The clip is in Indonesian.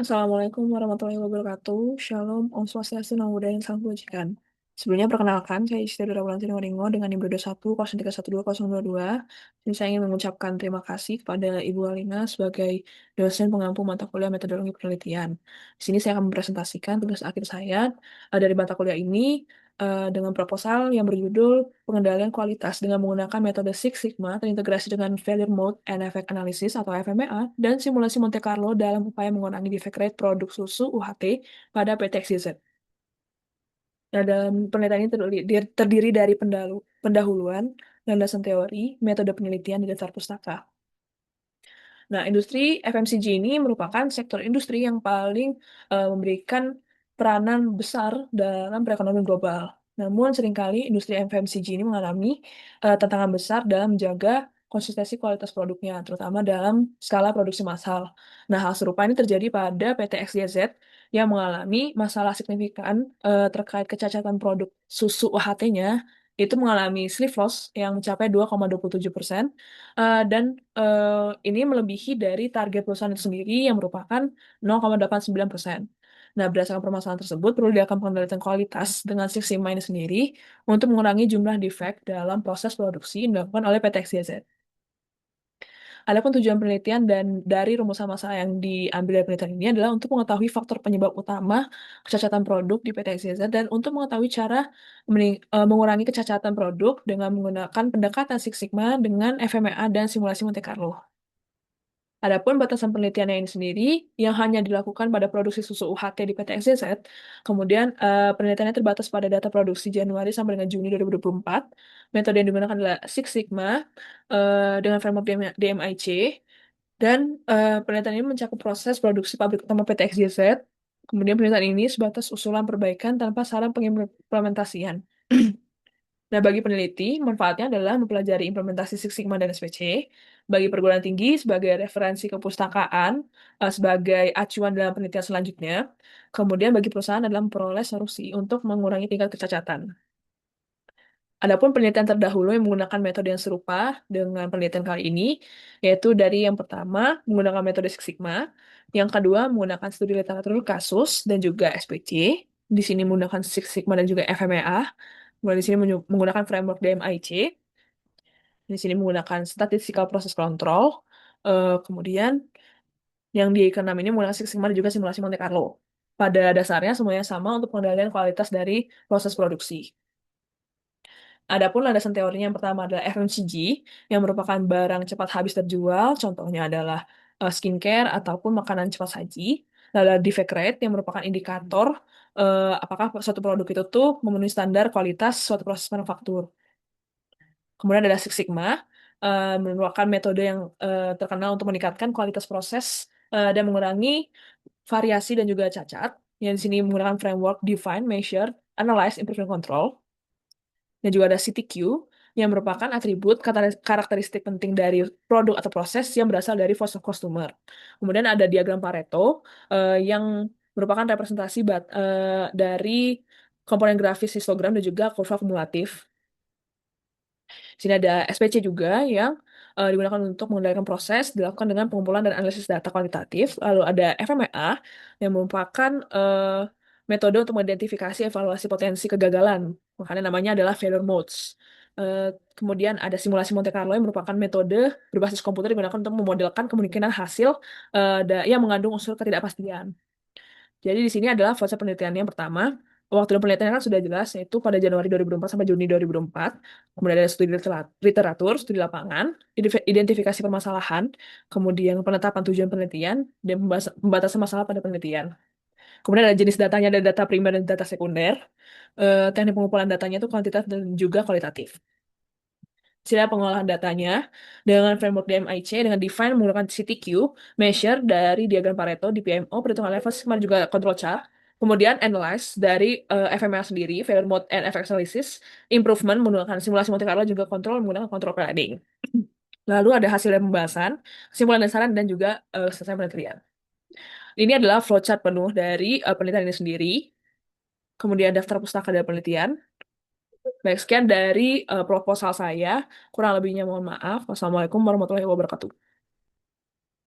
Assalamualaikum warahmatullahi wabarakatuh. Shalom, Om Swastiastu, Namo Buddhaya, Salam Kebajikan. Sebelumnya perkenalkan, saya Isidora Wulanti Waringo dengan NIM 221031202. Dan saya ingin mengucapkan terima kasih kepada Ibu Alina sebagai dosen pengampu mata kuliah metodologi penelitian. Di sini saya akan mempresentasikan tugas akhir saya dari mata kuliah ini dengan proposal yang berjudul Pengendalian Kualitas dengan menggunakan metode Six Sigma terintegrasi dengan Failure Mode and Effect Analysis atau FMEA dan simulasi Monte Carlo dalam upaya mengurangi defect rate produk susu UHT pada PT XYZ. Nah, dalam penelitian ini terdiri dari pendahuluan, landasan teori, metode penelitian, dan daftar pustaka. Nah, industri FMCG ini merupakan sektor industri yang paling memberikan peranan besar dalam perekonomian global. Namun, seringkali industri FMCG ini mengalami tantangan besar dalam menjaga konsistensi kualitas produknya, terutama dalam skala produksi massal. Nah, hal serupa ini terjadi pada PT XYZ yang mengalami masalah signifikan terkait kecacatan produk susu UHT-nya, itu mengalami sleeve loss yang mencapai 2,27%, dan ini melebihi dari target perusahaan itu sendiri yang merupakan 0,89%. Nah, berdasarkan permasalahan tersebut, perlu dilakukan pengendalian kualitas dengan Six Sigma ini sendiri untuk mengurangi jumlah defect dalam proses produksi yang dilakukan oleh PT XYZ. Adapun tujuan penelitian dan dari rumusan masalah yang diambil dari penelitian ini adalah untuk mengetahui faktor penyebab utama kecacatan produk di PT XYZ dan untuk mengetahui cara mengurangi kecacatan produk dengan menggunakan pendekatan Six Sigma dengan FMEA dan simulasi Monte Carlo. Adapun batasan penelitiannya ini sendiri yang hanya dilakukan pada produksi susu UHT di PT XYZ, kemudian penelitiannya terbatas pada data produksi Januari sampai dengan Juni 2024. Metode yang digunakan adalah Six Sigma dengan framework DMIC, dan penelitian ini mencakup proses produksi pabrik utama PT XYZ. Kemudian penelitian ini sebatas usulan perbaikan tanpa saran pengimplementasian. Nah, bagi peneliti, manfaatnya adalah mempelajari implementasi Six Sigma dan SPC, bagi perguruan tinggi sebagai referensi kepustakaan, sebagai acuan dalam penelitian selanjutnya, kemudian bagi perusahaan adalah memperoleh solusi untuk mengurangi tingkat kecacatan. Adapun penelitian terdahulu yang menggunakan metode yang serupa dengan penelitian kali ini, yaitu dari yang pertama menggunakan metode Six Sigma, yang kedua menggunakan studi literatur kasus dan juga SPC, di sini menggunakan Six Sigma dan juga FMEA, kemudian di sini menggunakan framework DMIC, di sini menggunakan statistical process control, kemudian yang di keenam ini menggunakan Six Sigma dan juga simulasi Monte Carlo. Pada dasarnya semuanya sama untuk pengendalian kualitas dari proses produksi. Adapun landasan teorinya yang pertama adalah FMCG, yang merupakan barang cepat habis terjual, contohnya adalah skincare ataupun makanan cepat saji. Lalu ada defect rate, yang merupakan indikator apakah suatu produk itu tuh memenuhi standar kualitas suatu proses manufaktur. Kemudian ada Six Sigma, merupakan metode yang terkenal untuk meningkatkan kualitas proses dan mengurangi variasi dan juga cacat. Yang di sini menggunakan framework Define, Measure, Analyze, Improve, dan Control. Dan juga ada CTQ, yang merupakan atribut karakteristik penting dari produk atau proses yang berasal dari voice of customer. Kemudian ada diagram Pareto, yang merupakan representasi dari komponen grafis histogram dan juga kurva kumulatif. Di sini ada SPC juga yang digunakan untuk mengendalikan proses, dilakukan dengan pengumpulan dan analisis data kualitatif. Lalu ada FMEA yang merupakan metode untuk mengidentifikasi evaluasi potensi kegagalan. Makanya namanya adalah failure modes. Kemudian ada simulasi Monte Carlo yang merupakan metode berbasis komputer digunakan untuk memodelkan kemungkinan hasil yang mengandung unsur ketidakpastian. Jadi di sini adalah fase penelitian yang pertama. Waktu dan penelitiannya kan sudah jelas, yaitu pada Januari 2024 sampai Juni 2024. Kemudian ada studi literatur, studi lapangan, identifikasi permasalahan, kemudian penetapan tujuan penelitian, dan pembatasan masalah pada penelitian. Kemudian ada jenis datanya, ada data primer dan data sekunder. Teknik pengumpulan datanya itu kuantitatif dan juga kualitatif. Sila pengolahan datanya dengan framework DMIC dengan define menggunakan CTQ, measure dari diagram Pareto di PMO, perhitungan level sigma dan juga control chart. Kemudian analyze dari FML sendiri, failure mode and effect analysis, improvement menggunakan simulasi Monte Carlo juga control menggunakan control planning. Lalu ada hasil dari pembahasan, kesimpulan dan saran dan juga selesai penelitian. Ini adalah flowchart penuh dari penelitian ini sendiri. Kemudian daftar pustaka dari penelitian. Baik, sekian dari proposal saya. Kurang lebihnya mohon maaf. Wassalamualaikum warahmatullahi wabarakatuh.